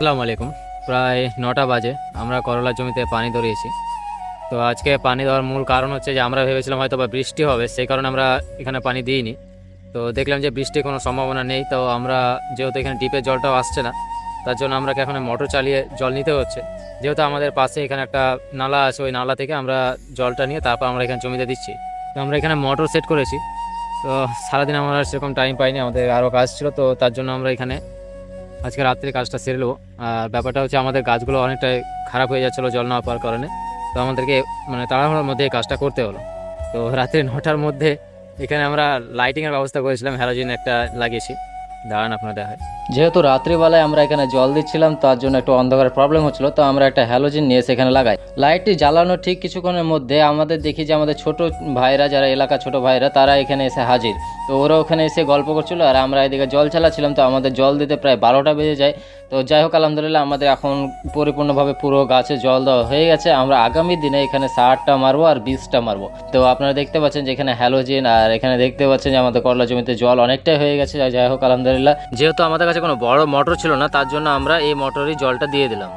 আসসালামু আলাইকুম। প্রায় ৯টা বাজে আমরা করলার জমিতে পানি ধরিয়েছি। তো আজকে পানি দেওয়ার মূল কারণ হচ্ছে যে আমরা ভেবেছিলাম হয়তো বা বৃষ্টি হবে, সেই কারণে আমরা এখানে পানি দিইনি। তো দেখলাম যে বৃষ্টির কোনো সম্ভাবনা নেই, তো আমরা যেহেতু এখানে ডিপের জলটাও আসছে না, তার জন্য আমরা এখন মোটর চালিয়ে জল নিতে হচ্ছে। যেহেতু আমাদের পাশে এখানে একটা নালা আছে, ওই নালা থেকে আমরা জলটা নিয়ে তারপর আমরা এখানে জমিতে দিচ্ছি। তো আমরা এখানে মোটর সেট করেছি। তো সারাদিন আমরা সেরকম টাইম পাইনি, আমাদের আরও কাজ ছিল, তো তার জন্য আমরা এখানে আজকে রাত্রে কাজটা সেরে নেবো। আর ব্যাপারটা হচ্ছে আমাদের গাছগুলো অনেকটাই খারাপ হয়ে যাচ্ছিলো জল না পাওয়ার কারণে। তো আমাদেরকে মানে তাড়াহুড়োর মধ্যে এই কাজটা করতে হলো। তো রাত্রি ৯টার মধ্যে এখানে আমরা লাইটিংয়ের ব্যবস্থা করেছিলাম, হ্যালোজিন একটা লাগিয়েছি। দাঁড়ান আপনার দেখায়। যেহেতু রাত্রিবেলায় আমরা এখানে জল দিচ্ছিলাম, তার জন্য একটু অন্ধকারের প্রবলেম হচ্ছিল, তো আমরা একটা হ্যালোজিন নিয়ে সেখানে লাগাই। লাইটটি জ্বালানো ঠিক কিছুক্ষণের মধ্যে আমাদের দেখি যে আমাদের ছোট ভাইরা, যারা এলাকা ছোট ভাইরা, তারা এখানে এসে হাজির। তো ওরা ওখানে এসে গল্প করছিল আর আমরা এদিকে জল চালাচ্ছিলাম। তো আমাদের জল দিতে প্রায় 12টা বেজে যায়। তো যাই হোক, আলহামদুলিল্লাহ আমাদের এখন পরিপূর্ণভাবে পুরো গাছে জল দেওয়া হয়ে গেছে। আমরা আগামী দিনে এখানে 60টা মারবো আর 20টা মারবো। তো আপনারা দেখতে পাচ্ছেন যে এখানে হ্যালোজিন, আর এখানে দেখতে পাচ্ছেন যে আমাদের করলা জমিতে জল অনেকটাই হয়ে গেছে। যাই হোক, আলহামদুলিল্লাহ। যেহেতু আমাদের কাছে কোনো বড় মোটর ছিল না, তার জন্য আমরা এই মোটরেই জলটা দিয়ে দিলাম।